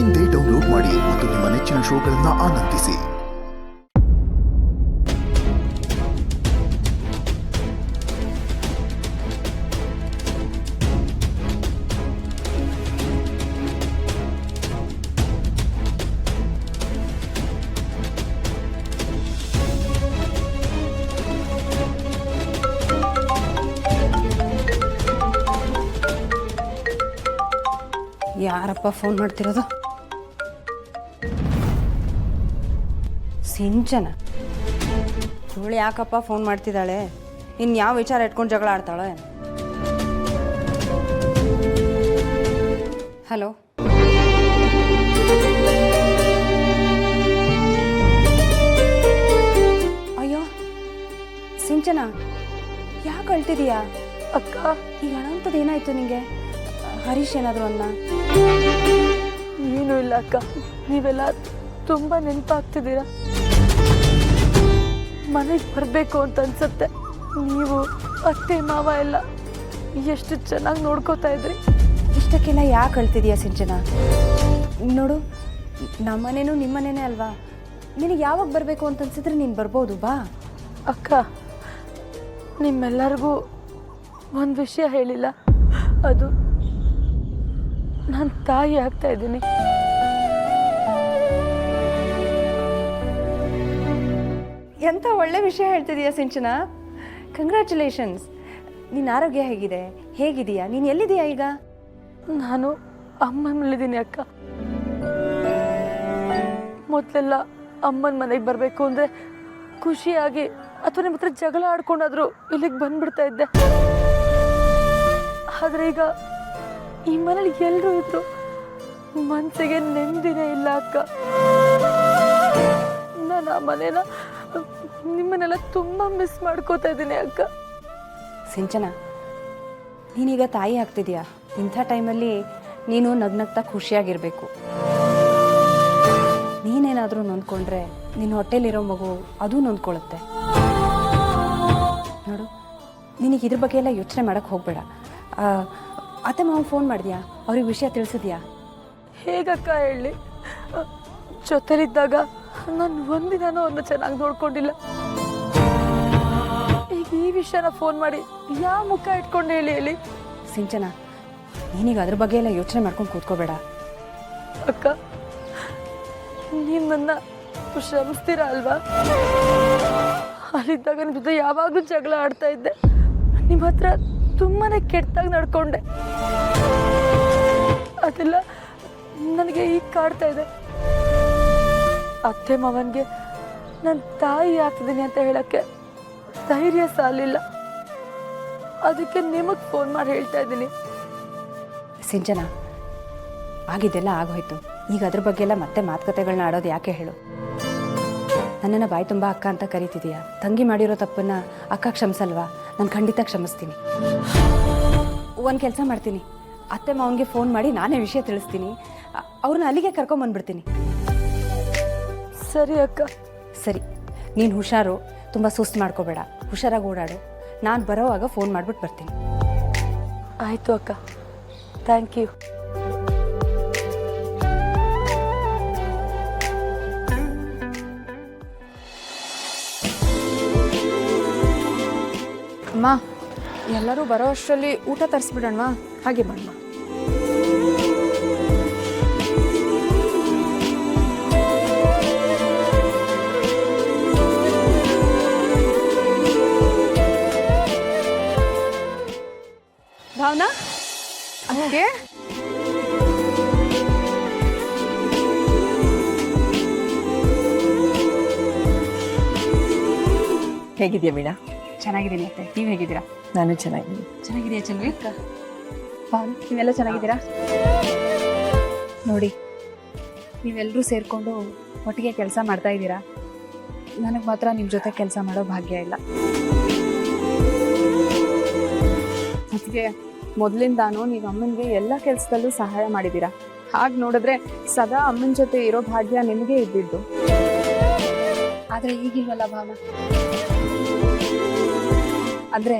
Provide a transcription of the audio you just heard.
ಇಂದೇ ಡೌನ್ಲೋಡ್ ಮಾಡಿ ಮತ್ತು ನಿಮ್ಮ ನೆಚ್ಚಿನ ಶೋಗಳನ್ನು ಆನಂದಿಸಿ. ಯಾರಪ್ಪ ಫೋನ್ ಮಾಡ್ತಿರೋದು? ಸಿಂಚನ. ಇವಳು ಯಾಕಪ್ಪ ಫೋನ್ ಮಾಡ್ತಿದ್ದಾಳೆ? ಇನ್ಯಾವ ವಿಚಾರ ಇಟ್ಕೊಂಡು ಜಗಳ ಆಡ್ತಾಳೆ? ಹಲೋ, ಅಯ್ಯೋ ಸಿಂಚನ, ಯಾಕೆ ಅಳ್ತಿದೀಯಾ? ಅಕ್ಕ, ಈಗ ಅಳಂತದ್ದು ಏನಾಯ್ತು ನಿಂಗೆ? ಹರೀಶ್ ಏನಾದ್ರು ಅನ್ನ? ಏನೂ ಇಲ್ಲ ಅಕ್ಕ, ನೀವೆಲ್ಲ ತುಂಬ ನೆನಪಾಗ್ತಿದ್ದೀರಾ. ಮನೆಗೆ ಬರಬೇಕು ಅಂತ ಅನ್ಸುತ್ತೆ. ನೀವು ಅತ್ತೆ ಮಾವ ಎಲ್ಲ ಎಷ್ಟು ಚೆನ್ನಾಗಿ ನೋಡ್ಕೋತಾ ಇದ್ರಿ. ಇಷ್ಟಕ್ಕೆಲ್ಲ ಯಾಕೆ ಅಳ್ತಿದೀಯಾ ಸಿಂಚನ? ನೋಡು, ನಮ್ಮನೇನು ನಿಮ್ಮನೇನೇ ಅಲ್ವಾ? ನಿನಗೆ ಯಾವಾಗ ಬರಬೇಕು ಅಂತ ಅನ್ಸಿದ್ರೆ ನೀನು ಬರ್ಬೋದು, ಬಾ. ಅಕ್ಕ, ನಿಮ್ಮೆಲ್ಲರಿಗೂ ಒಂದು ವಿಷಯ ಹೇಳಿಲ್ಲ. ಅದು ನಾನು ತಾಯಿ ಆಗ್ತಾ ಇದ್ದೀನಿ. ಎಂಥ ಒಳ್ಳೆ ವಿಷಯ ಹೇಳ್ತಿದೀಯಾ ಸಿಂಚನ. ಕಂಗ್ರ್ಯಾಚುಲೇಷನ್ಸ್. ನಿನ್ನ ಆರೋಗ್ಯ ಹೇಗಿದೆಯಾ? ನೀನು ಎಲ್ಲಿದೆಯಾ ಈಗ? ನಾನು ಅಮ್ಮನಲ್ಲಿದ್ದೀನಿ ಅಕ್ಕ. ಮೊದಲೆಲ್ಲ ಅಮ್ಮನ ಮನೆಗೆ ಬರಬೇಕು ಅಂದರೆ ಖುಷಿಯಾಗಿ ಅಥವಾ ನಿಮ್ಮ ಹತ್ರ ಜಗಳ ಆಡ್ಕೊಂಡಾದರೂ ಇಲ್ಲಿಗೆ ಬಂದ್ಬಿಡ್ತಾ ಇದ್ದೆ. ಆದರೆ ಈಗ ಈ ಮನೇಲಿ ಎಲ್ಲರೂ ಇದ್ರು, ಮನಸ್ಸಿಗೆ ನೆಮ್ಮದಿನೇ ಇಲ್ಲ ಅಕ್ಕ. ನಾನು ಆ ಮನೇನ, ನಿಮ್ಮನ್ನೆಲ್ಲ ತುಂಬ ಮಿಸ್ ಮಾಡ್ಕೋತಾ ಇದ್ದೀನಿ ಅಕ್ಕ. ಸಿಂಚನ, ನೀನೀಗ ತಾಯಿ ಆಗ್ತಿದ್ಯಾ. ಇಂಥ ಟೈಮಲ್ಲಿ ನೀನು ನಗ್ನಗ್ತಾ ಖುಷಿಯಾಗಿರಬೇಕು. ನೀನೇನಾದರೂ ನೊಂದ್ಕೊಂಡ್ರೆ ನಿನ್ನ ಹೊಟ್ಟೆಲಿರೋ ಮಗು ಅದು ನೊಂದ್ಕೊಳ್ಳುತ್ತೆ. ನೋಡು, ನಿನಗೆ ಇದ್ರ ಬಗ್ಗೆ ಎಲ್ಲ ಯೋಚನೆ ಮಾಡೋಕ್ಕೆ ಹೋಗಬೇಡ. ಅತ್ತೆ ಮಾವ ಫೋನ್ ಮಾಡಿದ್ಯಾ? ಅವ್ರಿಗೆ ವಿಷಯ ತಿಳಿಸಿದ್ಯಾ? ಹೇಗಕ್ಕ ಹೇಳಿ? ಜೊತೆಲಿದ್ದಾಗ ನಾನು ಒಂದಿನಾನು ಅವ್ರನ್ನ ಚೆನ್ನಾಗಿ ನೋಡ್ಕೊಂಡಿಲ್ಲ. ಈಗ ಈ ವಿಷಯನ ಫೋನ್ ಮಾಡಿ ಯಾವ ಮುಖ ಇಟ್ಕೊಂಡು ಹೇಳಿ? ಸಿಂಚನ, ನೀನೀಗ ಅದ್ರ ಬಗ್ಗೆ ಎಲ್ಲ ಯೋಚನೆ ಮಾಡ್ಕೊಂಡು ಕೂತ್ಕೋಬೇಡ. ಅಕ್ಕ, ನೀವು ನನ್ನ ಶ್ರಮಿಸ್ತೀರಾ ಅಲ್ವಾ? ಅಲ್ಲಿದ್ದಾಗ ನಿಮ್ಮ ಜೊತೆ ಯಾವಾಗಲೂ ಜಗಳ ಆಡ್ತಾ ಇದ್ದೆ. ನಿಮ್ಮ ಹತ್ರ ತುಂಬಾನೇ ಕೆಟ್ಟದಾಗಿ ನಡ್ಕೊಂಡೆ. ಅದೆಲ್ಲ ನನಗೆ ಈಗ ಕಾಡ್ತಾ ಇದೆ. ಅತ್ತೆ ಮಾವನ್ಗೆ ನಾನು ತಾಯಿ ಆಗ್ತಿದ್ದೀನಿ ಅಂತ ಹೇಳಕ್ಕೆ ಧೈರ್ಯ ಸಾಲಿಲ್ಲ. ಅದಕ್ಕೆ ನಿಮಗೆ ಫೋನ್ ಮಾಡಿ ಹೇಳ್ತಾ ಇದ್ದೀನಿ. ಸಿಂಚನ, ಆಗಿದ್ದೆಲ್ಲ ಆಗೋಯ್ತು. ಈಗ ಅದ್ರ ಬಗ್ಗೆ ಎಲ್ಲ ಮತ್ತೆ ಮಾತುಕತೆಗಳನ್ನ ಆಡೋದು ಯಾಕೆ ಹೇಳು? ನನ್ನನ್ನು ಬಾಯಿ ತುಂಬ ಅಕ್ಕ ಅಂತ ಕರಿತಿದೀಯಾ. ತಂಗಿ ಮಾಡಿರೋ ತಪ್ಪನ್ನ ಅಕ್ಕ ಕ್ಷಮಿಸಲ್ವಾ? ನಾನು ಖಂಡಿತ ಕ್ಷಮಿಸ್ತೀನಿ. ಒಂದು ಕೆಲಸ ಮಾಡ್ತೀನಿ, ಅತ್ತೆ ಮಾವನಿಗೆ ಫೋನ್ ಮಾಡಿ ನಾನೇ ವಿಷಯ ತಿಳಿಸ್ತೀನಿ. ಅವ್ರನ್ನ ಅಲ್ಲಿಗೆ ಕರ್ಕೊಂಬಂದ್ಬಿಡ್ತೀನಿ. ಸರಿ ಅಕ್ಕ. ಸರಿ, ನೀನು ಹುಷಾರು. ತುಂಬ ಸುಸ್ತು ಮಾಡ್ಕೋಬೇಡ, ಹುಷಾರಾಗಿ ಓಡಾಡು. ನಾನು ಬರೋವಾಗ ಫೋನ್ ಮಾಡಿಬಿಟ್ಟು ಬರ್ತೀನಿ. ಆಯಿತು ಅಕ್ಕ, ಥ್ಯಾಂಕ್ ಯು. ಅಮ್ಮ, ಎಲ್ಲರೂ ಬರೋ ಅಷ್ಟರಲ್ಲಿ ಊಟ ತರಿಸ್ಬಿಡೋಣ. ಹಾಗೆ ಮಾಡಮ್ಮ. ಭಾವನಾ, ಅದಕ್ಕೆ ಹೇಗಿದೆಯಾ ಮೀನಾ? ಚೆನ್ನಾಗಿದ್ದೀನಿ ಅತ್ತೆ, ನೀವು ಹೇಗಿದ್ದೀರಾ? ನಾನು ಚೆನ್ನಾಗಿದ್ದೀನಿ. ಚೆನ್ನಾಗಿದೆಯಾ ಚಂದ್ವಿ? ನೀವೆಲ್ಲ ಚೆನ್ನಾಗಿದ್ದೀರಾ? ನೋಡಿ, ನೀವೆಲ್ಲರೂ ಸೇರಿಕೊಂಡು ಒಟ್ಟಿಗೆ ಕೆಲಸ ಮಾಡ್ತಾ ಇದ್ದೀರಾ. ನನಗೆ ಮಾತ್ರ ನಿಮ್ಮ ಜೊತೆ ಕೆಲಸ ಮಾಡೋ ಭಾಗ್ಯ ಇಲ್ಲ. ಅದಕ್ಕೆ ಮೊದಲಿಂದಾನು ನೀವು ಅಮ್ಮನಿಗೆ ಎಲ್ಲ ಕೆಲಸದಲ್ಲೂ ಸಹಾಯ ಮಾಡಿದ್ದೀರಾ. ಹಾಗೆ ನೋಡಿದ್ರೆ ಸದಾ ಅಮ್ಮನ ಜೊತೆ ಇರೋ ಭಾಗ್ಯ ನಿಮಗೆ ಇದ್ದಿದ್ದು. ಆದರೆ ಈಗಿಲ್ವಲ್ಲ ಭಾವನಾ? ಅಂದರೆ